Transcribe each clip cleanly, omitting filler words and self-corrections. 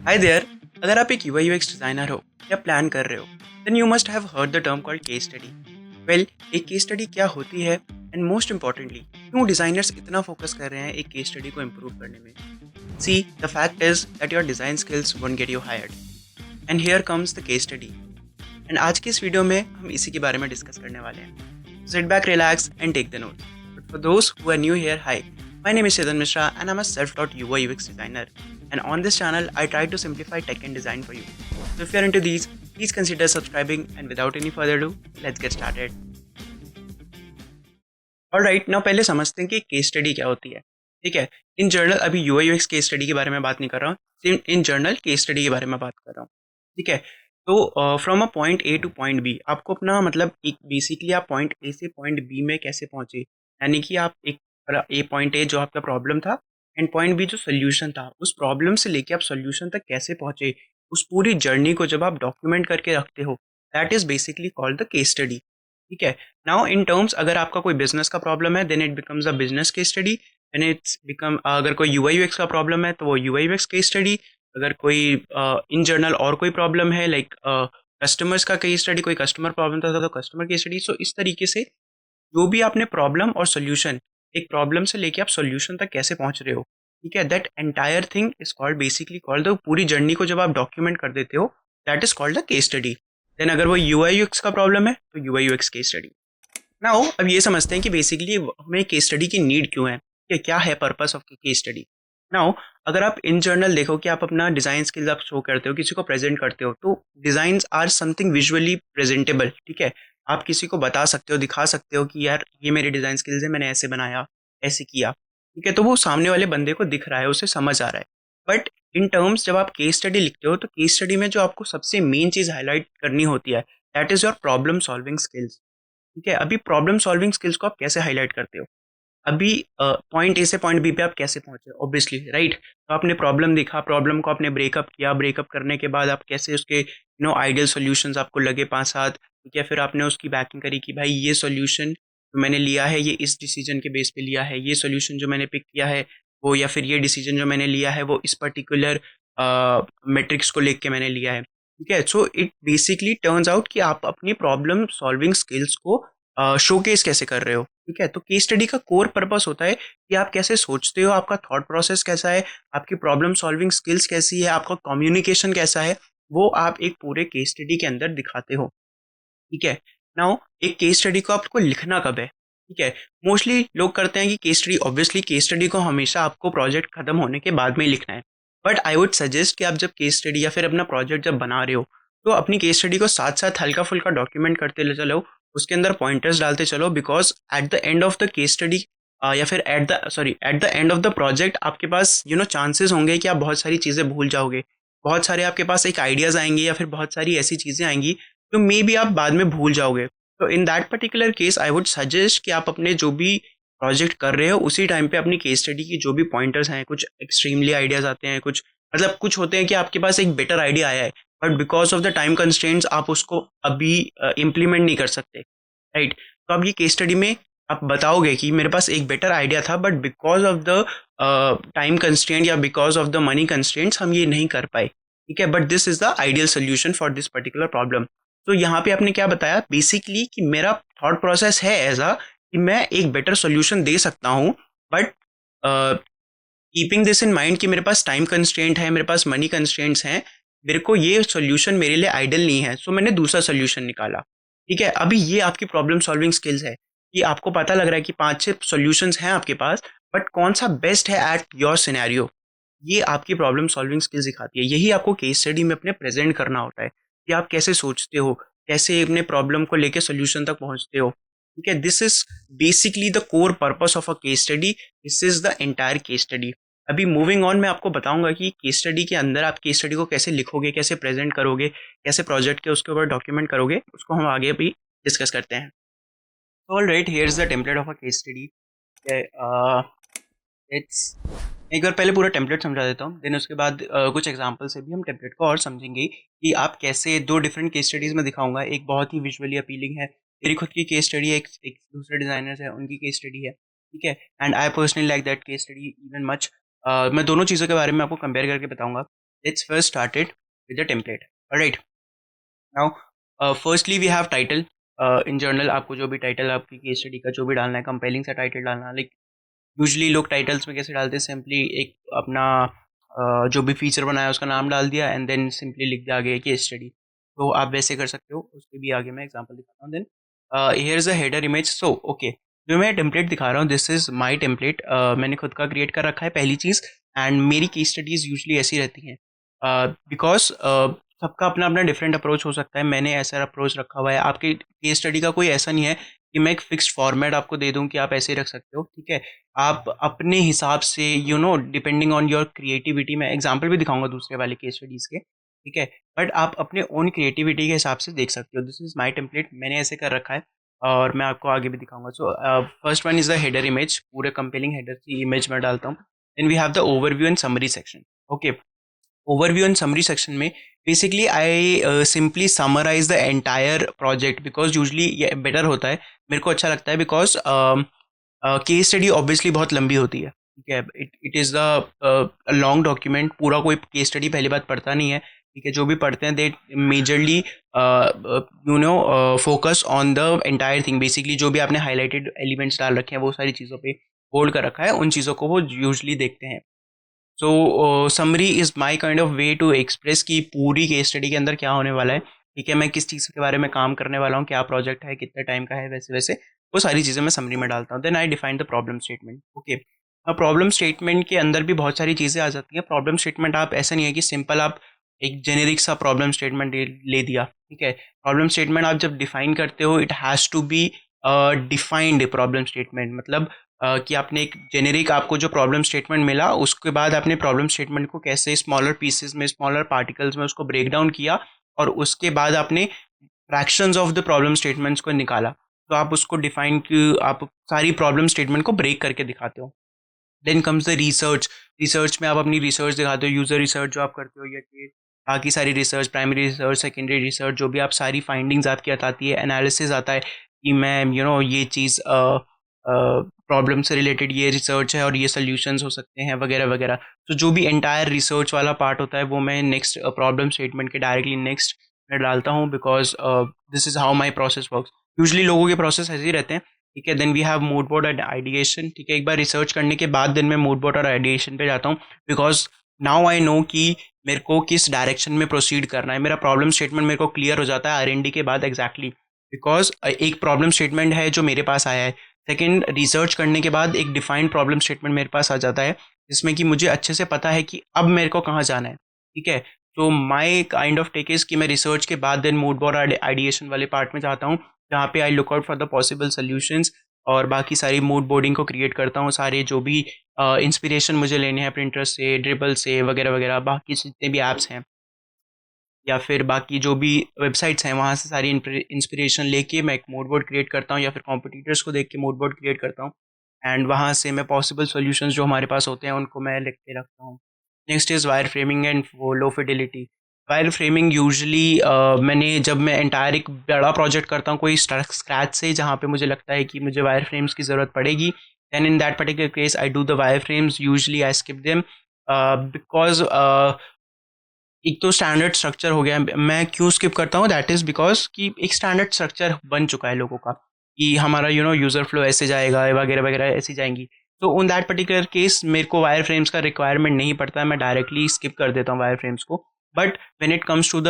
Hi there. अगर आप एक यूआई यूएक्स डिजाइनर हो या प्लान कर रहे हो then you must have heard the term called case study. Well, एक केस स्टडी क्या होती है एंड मोस्ट इंपॉर्टेंटली क्यों डिजाइनर्स इतना फोकस कर रहे हैं एक केस स्टडी को इम्प्रूव करने में। See the fact is that your design skills won't get you hired and here comes the case study. And आज की इस वीडियो में हम इसी के बारे में डिस्कस करने वाले हैं। Sit back, relax and take the notes. But for those who are new here, hi, my name is Chetan Mishra and I'm a self-taught UI UX designer. And on this channel, I try to simplify tech and design for you. So if you're into these, please consider subscribing. And without any further ado, let's get started. Alright, now पहले समझते हैं कि case study क्या होती है। ठीक है, in general अभी UI UX केस स्टडी के बारे में बात नहीं कर रहा हूँ, इन जनरल केस स्टडी के बारे में बात कर रहा हूँ। ठीक है, तो from a point A to point B आपको अपना मतलब एक बेसिकली आप पॉइंट ए से पॉइंट बी में कैसे पहुंचे, यानी कि आप एक ए पॉइंट ए जो आपका प्रॉब्लम था एंड पॉइंट बी जो सोल्यूशन था, उस प्रॉब्लम से लेके आप सोल्यूशन तक कैसे पहुंचे, उस पूरी जर्नी को जब आप डॉक्यूमेंट करके रखते हो, that is basically called the case study. ठीक है, नाउ इन टर्म्स अगर आपका कोई बिजनेस का प्रॉब्लम है then it becomes a business case study. And it's become अगर कोई यूआई यूएक्स का प्रॉब्लम है तो वो यूआई यूएक्स केस स्टडी। अगर कोई इन जनरल और कोई प्रॉब्लम है लाइक कस्टमर्स का केस स्टडी, कोई कस्टमर प्रॉब्लम था तो कस्टमर केस स्टडी। सो इस तरीके से जो भी आपने प्रॉब्लम और सोल्यूशन, एक प्रॉब्लम से लेके आप सोल्यूशन तक कैसे पहुंच रहे हो, ठीक है, that entire thing is called basically called the पूरी जर्नी को जब आप डॉक्यूमेंट कर देते हो, that is called the case study. Then अगर वो यूआई यूएक्स का प्रॉब्लम है तो UI UX case study. Now अब ये समझते हैं कि बेसिकली हमें केस स्टडी की नीड क्यों है, कि क्या है purpose of case study. Now अगर आप इन जर्नल देखो कि आप अपना डिजाइन स्किल्स आप शो करते हो, किसी को प्रेजेंट करते हो, तो design are something visually presentable. ठीक है, आप किसी को बता सकते हो, दिखा सकते हो कि यार ये मेरे डिजाइन स्किल्स है, मैंने ऐसे बनाया, ऐसे किया। ठीक है, तो वो सामने वाले बंदे को दिख रहा है, उसे समझ आ रहा है। बट इन टर्म्स जब आप केस स्टडी लिखते हो तो केस स्टडी में जो आपको सबसे मेन चीज हाईलाइट करनी होती है, that is your problem solving skills. ठीक है, अभी प्रॉब्लम सॉल्विंग स्किल्स को आप कैसे हाईलाइट करते हो, अभी पॉइंट ए से पॉइंट बी पे आप कैसे पहुंचे, ऑब्वियसली राइट। तो आपने प्रॉब्लम देखा, प्रॉब्लम को आपने ब्रेकअप किया, ब्रेकअप करने के बाद आप कैसे उसके आइडियल सॉल्यूशंस आपको लगे पांच सात। ठीक है, फिर आपने उसकी बैकिंग करी कि भाई ये सॉल्यूशन जो मैंने लिया है ये इस डिसीजन के बेस पे लिया है, ये सॉल्यूशन जो मैंने पिक किया है वो, या फिर ये डिसीजन जो मैंने लिया है वो इस पर्टिकुलर मेट्रिक्स को लेके मैंने लिया है। ठीक है, so it basically turns out कि आप अपनी प्रॉब्लम सॉल्विंग स्किल्स को शोकेस कैसे कर रहे हो। ठीक है, तो केस स्टडी का कोर पर्पस होता है कि आप कैसे सोचते हो, आपका थॉट प्रोसेस कैसा है, आपकी प्रॉब्लम सॉल्विंग स्किल्स कैसी है, आपका कम्युनिकेशन कैसा है, वो आप एक पूरे केस स्टडी के अंदर दिखाते हो। ठीक है, नाउ एक केस स्टडी को आपको लिखना कब है। ठीक है, मोस्टली लोग करते हैं कि case study, obviously case study को हमेशा आपको प्रोजेक्ट खत्म होने के बाद में ही लिखना है। बट आई वुड सजेस्ट कि आप जब केस स्टडी या फिर अपना प्रोजेक्ट जब बना रहे हो तो अपनी केस स्टडी को साथ साथ हल्का फुल्का डॉक्यूमेंट करते ले चलो, उसके अंदर पॉइंटर्स डालते चलो, because at the end of the case study या फिर at the end of the project आपके पास चांसेस होंगे कि आप बहुत सारी चीज़ें भूल जाओगे। बहुत सारे आपके पास एक आइडियाज आएंगे या फिर बहुत सारी ऐसी चीज़ें आएंगी तो मे बी आप बाद में भूल जाओगे। तो इन that particular case I would suggest कि आप अपने जो भी प्रोजेक्ट कर रहे हो उसी टाइम पे अपनी केस स्टडी की जो भी पॉइंटर्स हैं, कुछ एक्सट्रीमली आइडियाज आते हैं, कुछ मतलब कुछ होते हैं कि आपके पास एक बेटर आइडिया आया है but because of the time constraints आप उसको अभी इम्प्लीमेंट नहीं कर सकते, राइट। तो अब ये केस स्टडी में आप बताओगे कि मेरे पास एक बेटर आइडिया था but because of the time constraint या because of the money constraints हम ये नहीं कर पाए। ठीक है, but this is the ideal solution for this particular problem. तो यहाँ पे आपने क्या बताया बेसिकली कि मेरा थॉट प्रोसेस है ऐसा कि मैं एक बेटर सोल्यूशन दे सकता हूँ, but keeping this in mind कि मेरे पास टाइम कंस्ट्रेंट है, मेरे पास मनी कंस्ट्रेंट्स हैं, मेरे को ये सोल्यूशन मेरे लिए आइडियल नहीं है, सो मैंने दूसरा सोल्यूशन निकाला। ठीक है, अभी ये आपकी प्रॉब्लम सॉल्विंग स्किल्स है कि आपको पता लग रहा है कि पांच छह सॉल्यूशंस हैं आपके पास, बट कौन सा बेस्ट है एट योर सिनेरियो। ये आपकी प्रॉब्लम सॉल्विंग स्किल्स दिखाती है, यही आपको केस स्टडी में अपने प्रेजेंट करना होता है कि आप कैसे सोचते हो, कैसे अपने प्रॉब्लम को लेके सोल्यूशन तक पहुंचते हो। ठीक है, this is basically the core purpose of a case study, this is the entire case study. अभी मूविंग ऑन मैं आपको बताऊंगा कि केस स्टडी के अंदर आप केस स्टडी को कैसे लिखोगे, कैसे प्रेजेंट करोगे, कैसे प्रोजेक्ट के उसके ऊपर डॉक्यूमेंट करोगे, उसको हम आगे भी डिस्कस करते हैं। All right, here is the template of a case study. It's एक बार पहले पूरा टेम्पलेट समझा देता हूँ, देन उसके बाद कुछ एग्जांपल से भी हम टेम्पलेट को और समझेंगे कि आप कैसे दो डिफरेंट केस स्टडीज में दिखाऊंगा। एक बहुत ही विजुअली अपीलिंग है, मेरी खुद की केस स्टडी है, एक दूसरे डिजाइनर्स है उनकी केस स्टडी है। ठीक है, and I personally like that case study even much. मैं दोनों चीज़ों के बारे में आपको कंपेयर करके बताऊंगा। Let's first start it with the template. Alright. Now, firstly we have title. In journal आपको जो भी टाइटल आपकी केस स्टडी का जो भी डालना है, कंपेलिंग सा टाइटल डालना, लाइक यूजुअली लोग टाइटल्स में कैसे डालते हैं, सिंपली एक अपना जो भी फीचर बनाया उसका नाम डाल दिया एंड देन सिंपली लिख दिया आगे केस स्टडी। तो आप वैसे कर सकते हो, उसके भी आगे मैं एग्जांपल दिखाता हूँ। Then here is a header image. So okay, जो मैं टेम्पलेट दिखा रहा हूँ दिस इज माय टेम्पलेट। मैंने खुद का क्रिएट कर रखा है पहली चीज़। एंड मेरी केस स्टडीज़ यूजली ऐसी रहती हैं बिकॉज सबका अपना अपना डिफरेंट अप्रोच हो सकता है। मैंने ऐसा अप्रोच रखा हुआ है। आपके केस स्टडी का कोई ऐसा नहीं है कि मैं एक फिक्स्ड फॉर्मेट आपको दे दूं कि आप ऐसे ही रख सकते हो, ठीक है। आप अपने हिसाब से डिपेंडिंग ऑन योर क्रिएटिविटी, मैं एग्जांपल भी दिखाऊंगा दूसरे वाले केस स्टडीज के, ठीक है। बट आप अपने ओन क्रिएटिविटी के हिसाब से देख सकते हो। दिस इज माय टेम्पलेट, मैंने ऐसे कर रखा है और मैं आपको आगे भी दिखाऊंगा। So first one is the header image. पूरे कंपेलिंग हेडर की इमेज में डालता हूँ। Then we have the overview and summary section. Okay, overview and summary section में basically I simply summarize the entire project because usually ये better होता है, मेरे को अच्छा लगता है because केस स्टडी ऑब्वियसली बहुत लंबी होती है, ठीक है। It is the long document. पूरा कोई केस स्टडी पहली बात पढ़ता नहीं है, ठीक है। जो भी पढ़ते हैं they majorly focus on the entire thing. Basically जो भी आपने हाईलाइटेड एलिमेंट्स डाल रखे हैं वो सारी चीज़ों पे होल्ड कर रखा है, उन चीज़ों को वो यूजली देखते हैं। So summary is my kind of way to express कि पूरी केस स्टडी के अंदर क्या होने वाला है, ठीक है। मैं किस चीज़ के बारे में काम करने वाला हूँ, क्या प्रोजेक्ट है, कितने टाइम का है, वैसे वैसे वो सारी चीज़ें मैं समरी में डालता हूँ। Then I define the problem statement. Okay, अब प्रॉब्लम स्टेटमेंट के अंदर भी बहुत सारी चीज़ें आ जाती हैं। प्रॉब्लम स्टेटमेंट आप ऐसा नहीं है कि सिंपल आप एक जेनेरिक सा प्रॉब्लम स्टेटमेंट ले दिया, ठीक है। प्रॉब्लम स्टेटमेंट आप जब डिफाइन करते हो it has to be defined problem statement. मतलब कि आपने एक जेनेरिक, आपको जो प्रॉब्लम स्टेटमेंट मिला उसके बाद आपने प्रॉब्लम स्टेटमेंट को कैसे स्मॉलर पीसेस में, स्मॉलर पार्टिकल्स में उसको ब्रेक डाउन किया और उसके बाद आपने fractions of the problem statements को निकाला। तो आप उसको डिफाइन कि आप सारी प्रॉब्लम स्टेटमेंट को ब्रेक करके दिखाते हो। Then comes the research. Research में आप अपनी रिसर्च दिखाते हो, यूजर रिसर्च जो आप करते हो, या कि बाकी सारी research, primary research, secondary research, जो भी आप सारी फाइंडिंग्स आपकी आती है, एनालिसिस आता है कि मैं ये चीज़ प्रॉब्लम से रिलेटेड ये रिसर्च है और ये सोल्यूशंस हो सकते हैं वगैरह वगैरह। तो जो भी एंटायर रिसर्च वाला पार्ट होता है वो मैं नेक्स्ट प्रॉब्लम स्टेटमेंट के डायरेक्टली नेक्स्ट में डालता हूँ because this is how my process works. Usually लोगों के प्रोसेस ऐसे ही रहते हैं, ठीक है। Then we have mood board and ideation, ठीक है। एक बार रिसर्च करने के बाद देन मैं मूड बोर्ड और आइडिएशन पे जाता हूँ बिकॉज नाउ आई नो कि मेरे को किस डायरेक्शन में प्रोसीड करना है। मेरा प्रॉब्लम स्टेटमेंट मेरे को क्लियर हो जाता है R&D के बाद एग्जैक्टली बिकॉज एक प्रॉब्लम स्टेटमेंट है जो मेरे पास आया है। सेकेंड, रिसर्च करने के बाद एक डिफाइंड प्रॉब्लम स्टेटमेंट मेरे पास आ जाता है जिसमें कि मुझे अच्छे से पता है कि अब मेरे को कहाँ जाना है, ठीक है। तो माई काइंड ऑफ टेक इज कि मैं रिसर्च के बाद देन मूड बोर्ड आइडिएशन वाले पार्ट में जाता हूँ जहाँ पे I look out for the possible solutions और बाकी सारी मूड बोर्डिंग को क्रिएट करता हूँ। सारे जो भी इंस्पिरेशन मुझे लेने हैं प्रिंटर से, ड्रिबल से वगैरह वगैरह, बाकी जितने भी ऐप्स हैं या फिर बाकी जो भी वेबसाइट्स हैं वहाँ से सारी इंस्पिरेशन लेके मैं एक मूड बोर्ड क्रिएट करता हूँ या फिर कॉम्पिटिटर्स को देख के मूड बोर्ड क्रिएट करता हूँ। एंड वहाँ से मैं पॉसिबल सॉल्यूशंस जो हमारे पास होते हैं उनको मैं लिख के रखता हूँ। Next is wire framing and low fidelity. Wire framing usually मैंने जब मैं एंटायर एक बड़ा प्रोजेक्ट करता हूँ कोई स्क्रैच से जहाँ पे मुझे लगता है कि मुझे वायर फ्रेम्स की ज़रूरत पड़ेगी, then in that particular case I do the wire frames. Usually I skip them because एक तो स्टैंडर्ड स्ट्रक्चर हो गया। मैं क्यों स्किप करता हूँ, दैट इज़ बिकॉज कि एक स्टैंडर्ड स्ट्रक्चर बन चुका है लोगों का कि हमारा यूज़र फ्लो ऐसे जाएगा वगैरह वगैरह ऐसी जाएंगी। तो उन दैट पर्टिकुलर केस मेरे को वायर फ्रेम्स का रिक्वायरमेंट नहीं पड़ता है, मैं डायरेक्टली स्किप कर देता हूँ वायर फ्रेम्स को। But when it comes to the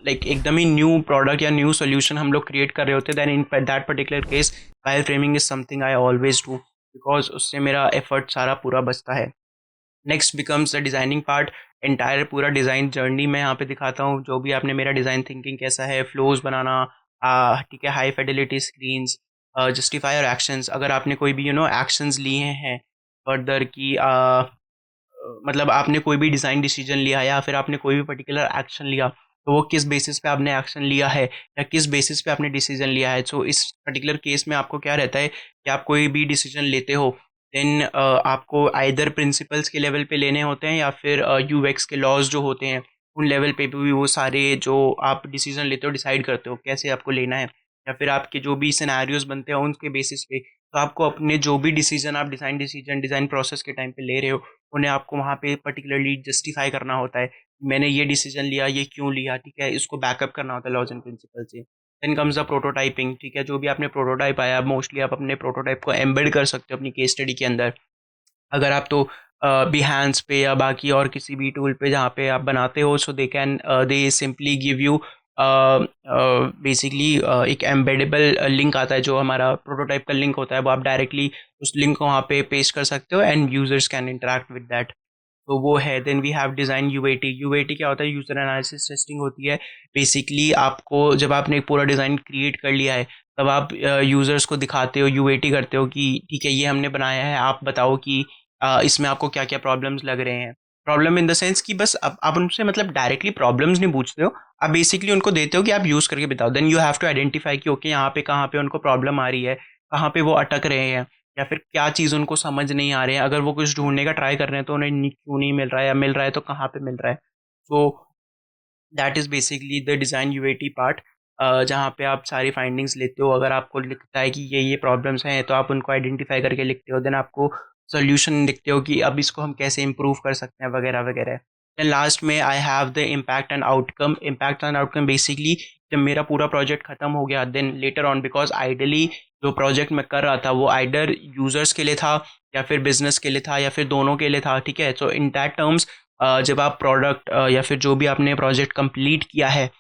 like एकदम ही न्यू प्रोडक्ट या न्यू सोल्यूशन हम लोग क्रिएट कर रहे होते हैं, then in that particular case wire framing is something I always do because उससे मेरा एफर्ट सारा पूरा बचता है। Next becomes the designing part. Entire पूरा डिज़ाइन जर्नी मैं यहाँ पे दिखाता हूँ, जो भी आपने मेरा डिज़ाइन थिंकिंग कैसा है, फ्लोज बनाना, ठीक है, हाई फिdelity स्क्रीन्स, जस्टिफाई और एक्शंस। अगर आपने कोई भी एक्शंस लिए हैं फर्दर की मतलब आपने कोई भी डिज़ाइन डिसीजन लिया या फिर आपने कोई भी पर्टिकुलर एक्शन लिया तो वो किस बेसिस पे आपने एक्शन लिया है या किस बेसिस पे आपने डिसीजन लिया है। सो इस पर्टिकुलर केस में आपको क्या रहता है कि आप कोई भी डिसीजन लेते हो देन आपको आइदर प्रिंसिपल्स के लेवल पे लेने होते हैं या फिर यूएक्स के लॉज जो होते हैं उन लेवल पे भी वो सारे जो आप डिसीजन लेते हो डिसाइड करते हो कैसे आपको लेना है, या फिर आपके जो भी सिनेरियोज बनते हैं उनके बेसिस पे। तो आपको अपने जो भी डिसीजन आप डिज़ाइन प्रोसेस के टाइम पे ले रहे हो उन्हें आपको वहाँ पे पर्टिकुलरली जस्टिफाई करना होता है मैंने ये डिसीजन लिया, ये क्यों लिया, ठीक है, इसको बैकअप करना होता है लॉज एंड प्रिंसिपल से। देन कम्स द प्रोटोटाइपिंग, ठीक है, जो भी आपने प्रोटोटाइप आया मोस्टली आप अपने प्रोटोटाइप को एम्बेड कर सकते हो अपनी केस स्टडी के अंदर। अगर आप तो बिहांस पे या बाकी और किसी भी टूल पे जहाँ पे आप बनाते हो, so they can they simply give you basically एक एम्बेडेबल लिंक आता है, जो हमारा प्रोटोटाइप का लिंक होता है, वो आप डायरेक्टली उस लिंक को वहाँ पे पेस्ट कर सकते हो and users can interact with that. तो वो है। Then we have design UAT. UAT क्या होता है? यूज़र एनालिसिस टेस्टिंग होती है। बेसिकली आपको जब आपने एक पूरा डिज़ाइन क्रिएट कर लिया है, तब आप यूज़र्स को दिखाते हो, यूएटी करते हो कि ठीक है ये हमने बनाया है, आप बताओ कि इसमें आपको क्या क्या प्रॉब्लम्स लग रहे हैं। प्रॉब्लम इन द सेंस कि बस आप उनसे मतलब डायरेक्टली प्रॉब्लम्स नहीं पूछते हो, आप बेसिकली उनको देते हो कि आप यूज़ करके बताओ। Then you have to identify कि ओके यहाँ पे कहाँ पे उनको प्रॉब्लम आ रही है, कहाँ पे वो अटक रहे हैं, या फिर क्या चीज़ उनको समझ नहीं आ रहे हैं। अगर वो कुछ ढूंढने का ट्राई कर रहे हैं तो उन्हें क्यों नहीं मिल रहा है, या मिल रहा है तो कहाँ पे मिल रहा है। So that is basically the design UAT part, जहाँ पे आप सारी फाइंडिंग्स लेते हो। अगर आपको लिखता है कि ये प्रॉब्लम्स हैं, तो आप उनको आइडेंटिफाई करके लिखते हो। देन आपको सोल्यूशन लिखते हो कि अब इसको हम कैसे इम्प्रूव कर सकते हैं, वगैरह वगैरह। देन लास्ट में I have the impact and outcome. Impact and outcome basically जब मेरा पूरा प्रोजेक्ट खत्म हो गया, then later on, because ideally जो प्रोजेक्ट मैं कर रहा था वो आइडर यूजर्स के लिए था, या फिर बिजनेस के लिए था, या फिर दोनों के लिए था, ठीक है। सो इन दैट टर्म्स जब आप प्रोडक्ट या फिर जो भी आपने प्रोजेक्ट कंप्लीट किया है,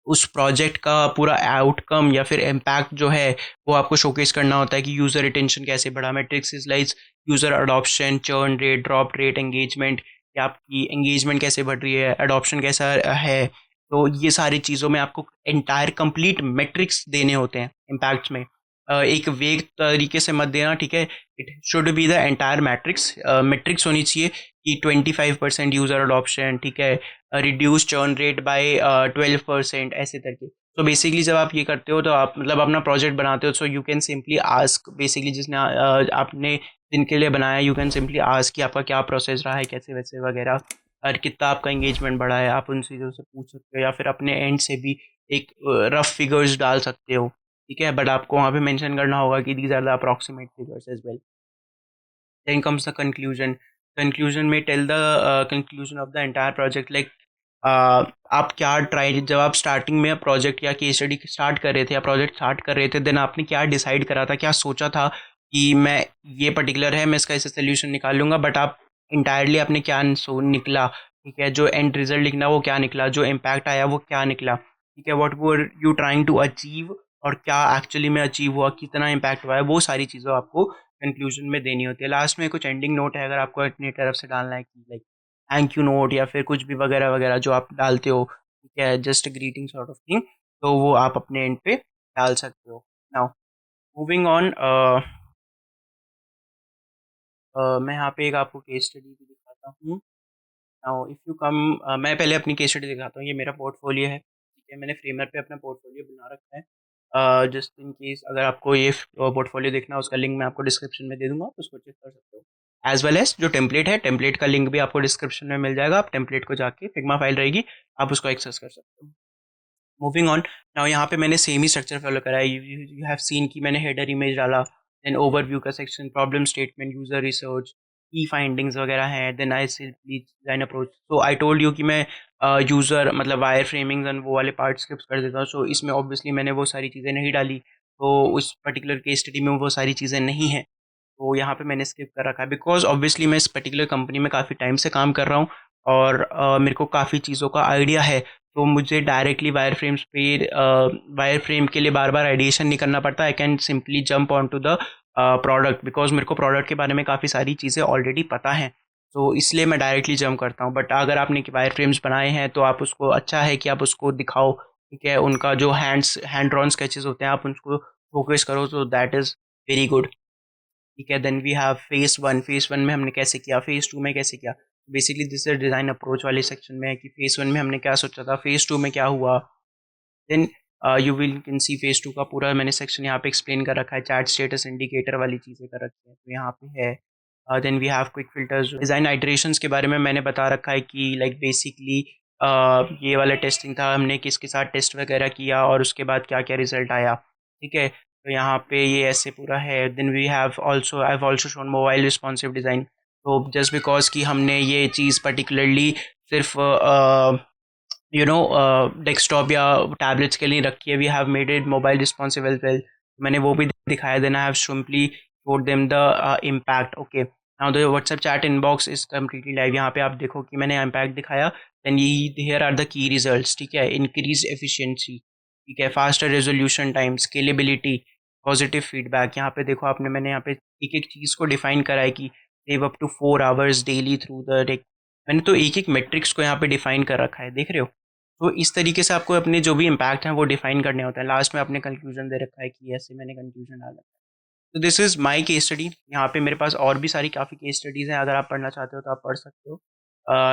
उस प्रोजेक्ट का पूरा आउटकम या फिर इम्पैक्ट जो है वो आपको शोकेस करना होता है कि यूज़र रिटेंशन कैसे बढ़ा। Matrix is like user adoption, churn rate, drop rate, engagement, या आपकी एंगेजमेंट कैसे बढ़ रही है, अडॉप्शन कैसा है। तो ये सारी चीज़ों में आपको एंटायर कंप्लीट मेट्रिक्स देने होते हैं इम्पैक्ट्स में। एक वेग तरीके से मत देना, ठीक है। It should be the entire matrix. Matrix होनी चाहिए कि 25% यूज़र अडॉप्शन, ठीक है, रिड्यूस चर्न रेट बाय 12%, ऐसे करके। तो बेसिकली जब आप ये करते हो तो आप मतलब अपना प्रोजेक्ट बनाते हो, so you can simply ask, basically जिसने आपने जिनके लिए बनाया, यू कैन सिंपली आस्क कि आपका क्या प्रोसेस रहा है, कैसे वैसे वगैरह, और कितना आपका एंगेजमेंट बढ़ा है। आप उन चीज़ों से पूछ सकते हो, या फिर अपने एंड से भी एक रफ फिगर्स डाल सकते हो, ठीक है। बट आपको वहाँ पे मेंशन करना होगा कि these are the approximate figures as well. Then comes the conclusion. Conclusion में tell the conclusion of the entire project, like आप क्या ट्राई, जब आप स्टार्टिंग में प्रोजेक्ट या केस स्टडी स्टार्ट कर रहे थे या प्रोजेक्ट स्टार्ट कर रहे थे, देन आपने क्या डिसाइड करा था, क्या सोचा था कि मैं ये पर्टिकुलर है, मैं इसका ऐसे सोल्यूशन निकालूंगा। बट आप इंटायरली आपने क्या सो निकला, ठीक है, जो एंड रिजल्ट लिखना वो क्या निकला, जो इम्पैक्ट आया वो क्या निकला, ठीक है, what were you trying to achieve, और क्या एक्चुअली में अचीव हुआ, कितना इम्पैक्ट हुआ है, वो सारी चीज़ें आपको कंक्लूजन में देनी होती है। लास्ट में कुछ एंडिंग नोट है, अगर आपको अपनी तरफ से डालना है कि लाइक थैंक यू नोट या फिर कुछ भी वगैरह वगैरह जो आप डालते हो, ठीक है, just greeting sort of thing, तो वो आप अपने एंड पे डाल सकते हो। नाउ मूविंग ऑन, मैं यहाँ पे एक आपको केस स्टडी भी दिखाता हूँ। नाउ इफ़ यू कम, मैं पहले अपनी केस स्टडी दिखाता हूँ। ये मेरा पोर्टफोलियो है, ठीक है, मैंने फ्रेमर पे अपना पोर्टफोलियो बना रखा है। जस्ट इन केस अगर आपको ये पोर्टफोलियो देखना है, उसका लिंक मैं आपको डिस्क्रिप्शन में दे दूंगा, आप उसको चेक कर सकते हो। एज वेल एज जो टेम्पलेट है, टेम्पलेट का लिंक भी आपको डिस्क्रिप्शन में मिल जाएगा। आप टेम्पलेट को जाके फिग्मा फाइल रहेगी, आप उसको एक्सेस कर सकते हो। मूविंग ऑन, नाउ यहाँ पे मैंने सेम ही स्ट्रक्चर फॉलो करा है। यू हैव सीन कि मैंने हेडर इमेज डाला, देन ओवरव्यू का section, problem statement, user research, की फाइंडिंग्स वगैरह हैं, then I simply design approach. So I told you कि मैं यूजर मतलब वायर फ्रेमिंग्स एंड वो वाले पार्ट स्किप्स कर देता हूँ। सो इसमें ऑब्वियसली मैंने वो सारी चीज़ें नहीं डाली, तो उस पर्टिकुलर केस स्टडी में वो सारी चीज़ें नहीं हैं, तो यहाँ पे मैंने स्किप कर रखा है। बिकॉज ऑब्वियसली मैं इस पर्टिकुलर कंपनी में काफ़ी टाइम से काम कर रहा हूँ, और मेरे को काफ़ी चीज़ों का आइडिया है। तो मुझे डायरेक्टली वायर फ्रेम्स पे वायर फ्रेम के लिए बार बार आइडिएशन नहीं करना पड़ता। I can simply jump on to the product, because मेरे को प्रोडक्ट के बारे में काफ़ी सारी चीज़ें ऑलरेडी पता हैं, तो इसलिए मैं डायरेक्टली जंप करता हूँ। बट अगर आपने वायर फ्रेम्स बनाए हैं तो आप उसको, अच्छा है कि आप उसको दिखाओ, ठीक है, उनका जो हैंड ड्रॉन स्केचेस होते हैं आप उनको फोकस करो, तो दैट इज़ वेरी गुड, ठीक है। Then we have phase one. Phase one में हमने कैसे किया, फेस टू में कैसे किया। बेसिकली दिस डिज़ाइन अप्रोच वाले सेक्शन में है कि फेस वन में हमने क्या सोचा था, फेस टू में क्या हुआ। Then you will can see phase two का पूरा मैंने सेक्शन यहाँ पे एक्सप्लेन कर रखा है, चैट स्टेटस इंडिकेटर वाली चीज़ें कर रखी है, तो यहाँ पे है। Then we have quick filters. Design iterations के बारे में मैंने बता रखा है कि लाइक बेसिकली ये वाला टेस्टिंग था, हमने किसके साथ टेस्ट वगैरह किया और उसके बाद क्या क्या रिजल्ट आया, ठीक है। तो यहाँ पे ये ऐसे पूरा है। Then we have also, I have also shown mobile responsive design. तो जस्ट बिकॉज कि हमने ये चीज़ पर्टिकुलरली सिर्फ डेस्कटॉप या टैबलेट्स के लिए रखी है, we have made it mobile responsible well, मैंने वो भी दिखाया, then I have simply showed them the impact. Okay, now the WhatsApp chat inbox is completely live. यहाँ पे आप देखो कि मैंने इम्पैक्ट दिखाया, देन ये here are the key results, ठीक है, इंक्रीज एफिशिएंसी, ठीक है, faster resolution time, scalability, positive feedback. यहाँ पे देखो आपने, मैंने यहाँ पे एक एक चीज़ को डिफाइन करा है कि save up to 4 hours daily through the, मैंने तो एक एक मेट्रिक्स को यहाँ पे डिफाइन कर रखा है, देख रहे हो। तो इस तरीके से आपको अपने जो भी इम्पैक्ट हैं वो डिफाइन करने होते हैं। लास्ट में आपने कंक्लूजन दे रखा है कि ऐसे मैंने कंक्लूजन डाला है। तो this is my case study. यहाँ पे मेरे पास और भी सारी काफ़ी केस स्टडीज़ हैं, अगर आप पढ़ना चाहते हो तो आप पढ़ सकते हो।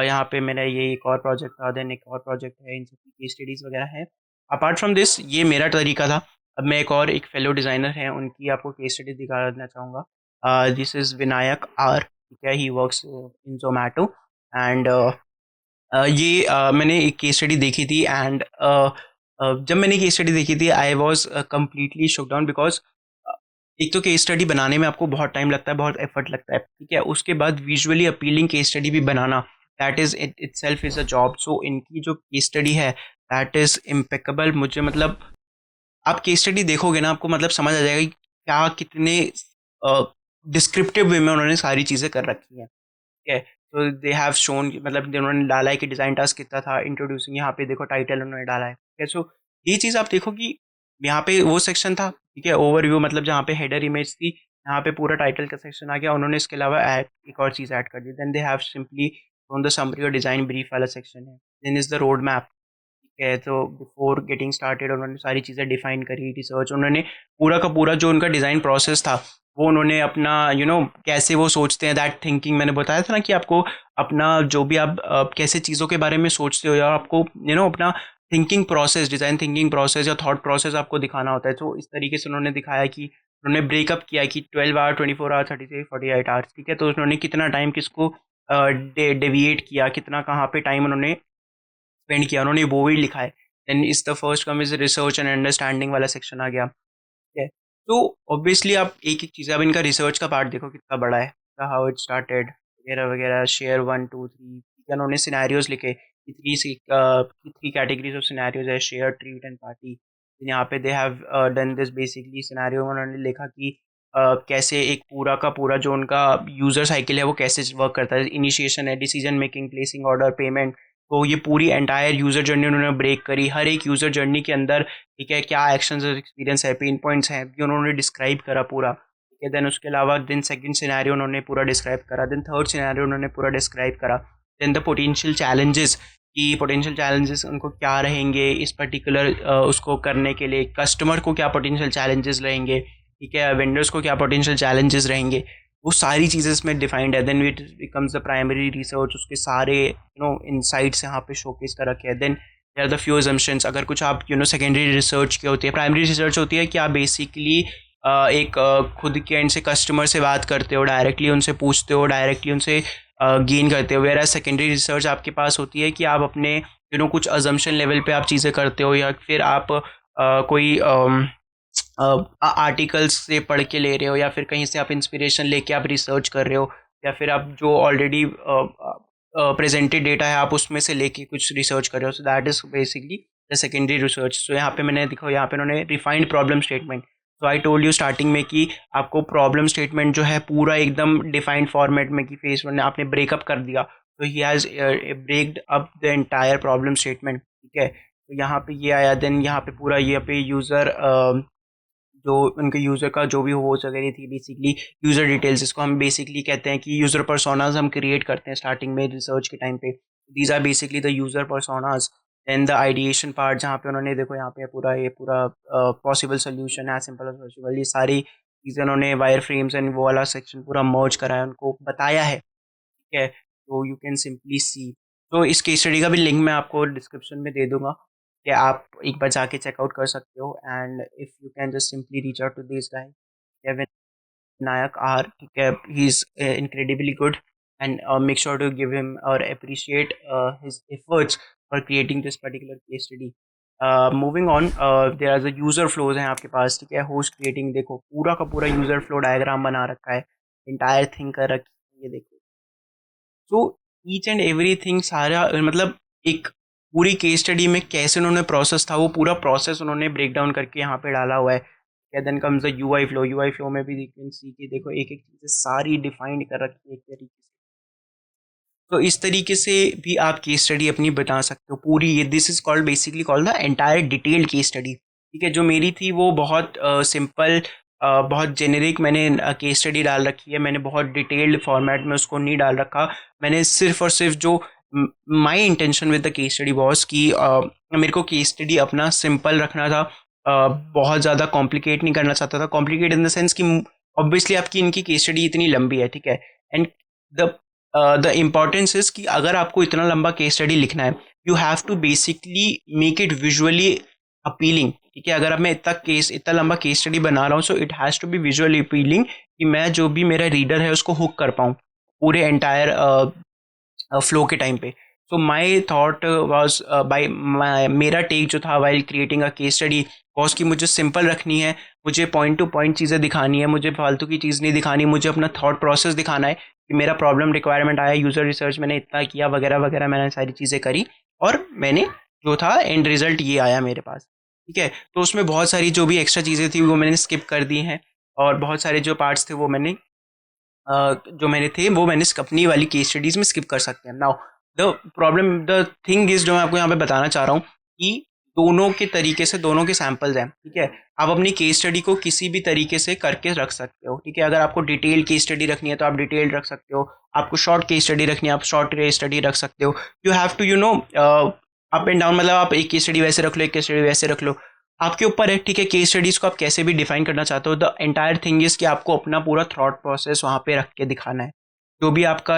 यहाँ पे मेरा ये एक और प्रोजेक्ट था, देन एक और प्रोजेक्ट है, इन सब की केस स्टडीज़ वगैरह हैं। अपार्ट फ्रॉम दिस, ये मेरा तरीका था। अब मैं एक और एक फेलो डिज़ाइनर हैं, उनकी आपको केस स्टडी दिखा देना चाहूँगा। दिस इज़ विनायक आर, ठीक है, he works in Zomato. And ये मैंने एक केस स्टडी देखी थी, एंड जब मैंने केस स्टडी देखी थी I was completely shock down, because एक तो केस स्टडी बनाने में आपको बहुत टाइम लगता है, बहुत एफर्ट लगता है, ठीक है, उसके बाद विजुअली अपीलिंग केस स्टडी भी बनाना, that is it itself is a job. So इनकी जो केस स्टडी है दैट इज इम्पेक्केबल। मुझे मतलब आप केस स्टडी देखोगे ना, आपको मतलब समझ आ जाएगा कि क्या कितने डिस्क्रिप्टिव वे में उन्होंने सारी चीज़ें कर रखी हैं, ठीक है। तो दे हैव शोन, मतलब उन्होंने डाला है कि डिज़ाइन टास्क कितना था, इंट्रोड्यूसिंग, यहाँ पे देखो टाइटल उन्होंने डाला है, ठीक है। सो ये चीज़ आप देखो कि यहाँ पे वो सेक्शन था, ठीक है, ओवरव्यू, मतलब जहाँ पे हेडर इमेज थी, यहाँ पे पूरा टाइटल का सेक्शन आ गया, उन्होंने इसके अलावा ऐड एक और चीज़ ऐड कर दी, then they have simply on the summary और डिज़ाइन ब्रीफ वाला सेक्शन है, then is the road map, ठीक है। तो बिफोर गेटिंग स्टार्टेड उन्होंने सारी चीज़ें डिफाइन करी, रिसर्च, उन्होंने पूरा का पूरा जो उनका डिज़ाइन प्रोसेस था वो उन्होंने अपना कैसे वो सोचते हैं, दैट थिंकिंग, मैंने बताया था ना कि आपको अपना जो भी आप कैसे चीज़ों के बारे में सोचते हो, या आपको अपना thinking process, design thinking process या थॉट प्रोसेस आपको दिखाना होता है। तो इस तरीके से उन्होंने दिखाया कि उन्होंने ब्रेकअप किया कि 12 आवर, 24 आवर, 36, 48 आवर्स, ठीक है। तो उन्होंने कितना टाइम किसको डेविएट किया, कितना कहाँ पे टाइम उन्होंने स्पेंड किया, उन्होंने वो भी लिखा है। Then is the first come is research and understanding वाला सेक्शन आ गया, ठीक है। तो ऑब्वियसली आप एक एक चीज़, अब इनका रिसर्च का पार्ट देखो कितना बड़ा है, हाउ इट स्टार्टेड वगैरह वगैरह, शेयर 1 2 3, ठीक है, उन्होंने सिनेरियोज लिखे कि थ्री कैटेगरीज ऑफ सिनेरियोज है, शेयर, ट्रीट एंड पार्टी। यहाँ पे they have done this basically scenario, उन्होंने लिखा कि कैसे एक पूरा का पूरा जो उनका यूज़र साइकिल है वो कैसे वर्क करता है, इनिशिएशन है, decision making, placing order, payment. तो ये पूरी एंटायर यूज़र जर्नी उन्होंने ब्रेक करी, हर एक यूज़र जर्नी के अंदर, ठीक है, क्या एक्शंस और एक्सपीरियंस है, पेन पॉइंट्स हैं, ये उन्होंने डिस्क्राइब करा पूरा, ठीक है। देन उसके अलावा देन सेकंड सिनेरियो उन्होंने पूरा डिस्क्राइब करा, देन थर्ड सिनेरियो उन्होंने पूरा डिस्क्राइब करा, देन द पोटेंशियल चैलेंजेस, कि पोटेंशियल चैलेंजेस उनको क्या रहेंगे इस पर्टिकुलर उसको करने के लिए, कस्टमर को क्या पोटेंशियल चैलेंजेस रहेंगे, ठीक है, वेंडर्स को क्या पोटेंशियल चैलेंजेस रहेंगे, वो सारी चीज़ें इसमें डिफाइंड है। Then it becomes the primary research, उसके सारे इनसाइट्स यहाँ पे शोकेस कर रखे हैं। Then there are the few assumptions, अगर कुछ आप सेकेंडरी रिसर्च की होती है, प्राइमरी रिसर्च होती है कि आप बेसिकली एक खुद के एंड से कस्टमर से बात करते हो, डायरेक्टली उनसे पूछते हो, डायरेक्टली उनसे गेन करते हो, वेयर सेकेंडरी रिसर्च आपके पास होती है कि आप अपने कुछ अजम्पशन लेवल पे आप चीज़ें करते हो, या फिर आप कोई आर्टिकल्स से पढ़ के ले रहे हो, या फिर कहीं से आप इंस्पिरेशन लेके आप रिसर्च कर रहे हो, या फिर आप जो ऑलरेडी प्रेजेंटेड डेटा है आप उसमें से लेके कुछ रिसर्च कर रहे हो। So that is basically the secondary research. So यहाँ पे मैंने देखो, यहाँ पे उन्होंने रिफाइंड प्रॉब्लम स्टेटमेंट, तो आई टोल्ड यू स्टार्टिंग में कि आपको प्रॉब्लम स्टेटमेंट जो है पूरा एकदम डिफाइंड फॉर्मेट में, कि फेज वन ने आपने ब्रेकअप कर दिया, तो he has breaked up the entire problem statement, ठीक है। तो यहाँ पे ये आया, देन यहाँ पे पूरा ये पे यूज़र जो उनके यूज़र का जो भी हो वगैरह थी, बेसिकली यूज़र डिटेल्स, इसको हम बेसिकली कहते हैं कि यूज़र पर्सोनाज हम क्रिएट करते हैं स्टार्टिंग में रिसर्च के टाइम पे, these are basically the user personas. Then the ideation part, जहाँ पे उन्होंने देखो यहाँ पे ये पूरा पॉसिबल सोल्यूशन है, सिंपल और पॉसिबल, ये सारी चीज़ें उन्होंने वायर फ्रेम्स एंड वो वाला सेक्शन पूरा मर्ज करा है, उनको बताया है, ठीक है। तो यू कैन सिंपली सी, तो इस केस स्टडी का भी लिंक मैं आपको डिस्क्रिप्शन में दे दूंगा, कि आप एक बार जाके चेकआउट कर सकते हो। And if you can just simply reach out to this guy Nayak R, ठीक है, he is incredibly good, and make sure to give him or appreciate his efforts for creating this particular case study. Moving on, there are the user flows हैं आपके पास, ठीक है, host creating, देखो पूरा का पूरा यूजर फ्लो डायग्राम बना रखा है, इंटायर थिंग कर रखी है, ये देखो। तो ईच एंड एवरीथिंग सारा मतलब एक पूरी केस स्टडी में कैसे उन्होंने प्रोसेस था वो पूरा प्रोसेस उन्होंने ब्रेक डाउन करके यहाँ पे डाला हुआ है। Then comes the UI flow में भी यू कैन सी कि देखो एक एक चीज़ें सारी डिफाइंड कर रखी है एक तरीके से। तो इस तरीके से भी आप केस स्टडी अपनी बता सकते हो पूरी। ये this is called basically called the entire detailed case study. ठीक है, जो मेरी थी वो बहुत सिंपल बहुत जेनेरिक मैंने केस स्टडी डाल रखी है। मैंने बहुत डिटेल्ड फॉर्मेट में उसको नहीं डाल रखा। मैंने सिर्फ और सिर्फ जो my intention with the case study was कि मेरे को केस स्टडी अपना सिंपल रखना था। बहुत ज़्यादा कॉम्प्लिकेट नहीं करना चाहता था। कॉम्प्लिकेट इन द सेंस कि ऑब्वियसली आपकी इनकी केस स्टडी इतनी लंबी है, ठीक है, and the the importance is कि अगर आपको इतना लंबा केस स्टडी लिखना है you have to basically make it visually appealing. ठीक है, अगर अब मैं इतना लंबा केस स्टडी बना रहा हूँ so it has to be visually appealing कि मैं जो भी मेरा रीडर है उसको हुक कर पाऊँ पूरे एंटायर फ्लो के टाइम पे। सो माई थॉट वॉज बाई मेरा टेक जो था while creating a case study was कि मुझे सिंपल रखनी है, मुझे पॉइंट टू पॉइंट चीज़ें दिखानी है, मुझे फालतू की चीज़ नहीं दिखानी, मुझे अपना थॉट प्रोसेस दिखाना है कि मेरा प्रॉब्लम रिक्वायरमेंट आया, यूज़र रिसर्च मैंने इतना किया वगैरह वगैरह, मैंने सारी चीज़ें करी और मैंने जो था एंड रिजल्ट ये आया मेरे पास। ठीक है, तो उसमें बहुत सारी जो भी एक्स्ट्रा चीज़ें थी वो मैंने स्किप कर दी हैं और बहुत सारे जो पार्ट्स थे वो मैंने जो मैंने थे वो मैंने अपनी वाली केस स्टडीज़ में स्किप कर सकते हैं। नाउ द थिंग इज़ जो मैं आपको यहाँ पे बताना चाह रहा हूँ कि दोनों के तरीके से दोनों के सैंपल्स हैं। ठीक है, आप अपनी केस स्टडी को किसी भी तरीके से करके रख सकते हो। ठीक है, अगर आपको डिटेल केस स्टडी रखनी है तो आप डिटेल्ड रख सकते हो, आपको शॉर्ट केस स्टडी रखनी है आप शॉर्ट केस स्टडी रख सकते हो। You have to up and down, मतलब आप एक केस स्टडी वैसे रख लो, एक केस स्टडी वैसे रख लो, आपके ऊपर है। ठीक है, केस स्टडीज को आप कैसे भी डिफाइन करना चाहते हो। द एंटायर थिंग इज कि आपको अपना पूरा थॉट प्रोसेस वहाँ पे रख के दिखाना है। जो भी आपका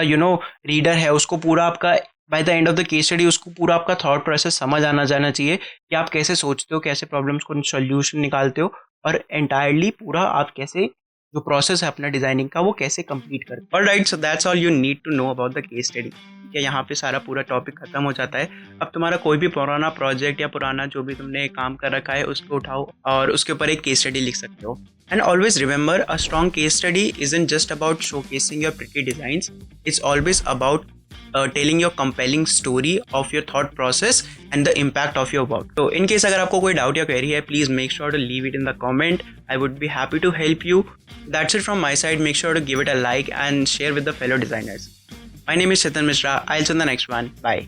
रीडर है उसको पूरा आपका by the end of the case study उसको पूरा आपका थॉट प्रोसेस समझ आना जाना चाहिए कि आप कैसे सोचते हो, कैसे प्रॉब्लम्स को सोल्यूशन निकालते हो और एंटायरली पूरा आप कैसे जो प्रोसेस है अपना डिजाइनिंग का वो कैसे कंप्लीट करते हो। Alright, so that's all you need to know about the case study. ठीक है, यहाँ पे सारा पूरा टॉपिक खत्म हो जाता है। अब तुम्हारा कोई भी पुराना प्रोजेक्ट या पुराना जो भी तुमने काम कर रखा है उसको उठाओ और उसके ऊपर एक केस स्टडी लिख सकते हो। And always remember, a strong case study isn't just about showcasing your pretty designs, it's always about telling your compelling story of your thought process and the impact of your work. So in case अगर आपको कोई doubt या query है, please make sure to leave it in the comment. I would be happy to help you. That's it from my side. Make sure to give it a like and share with the fellow designers. My name is Chetan Mishra. I'll see you in the next one. Bye.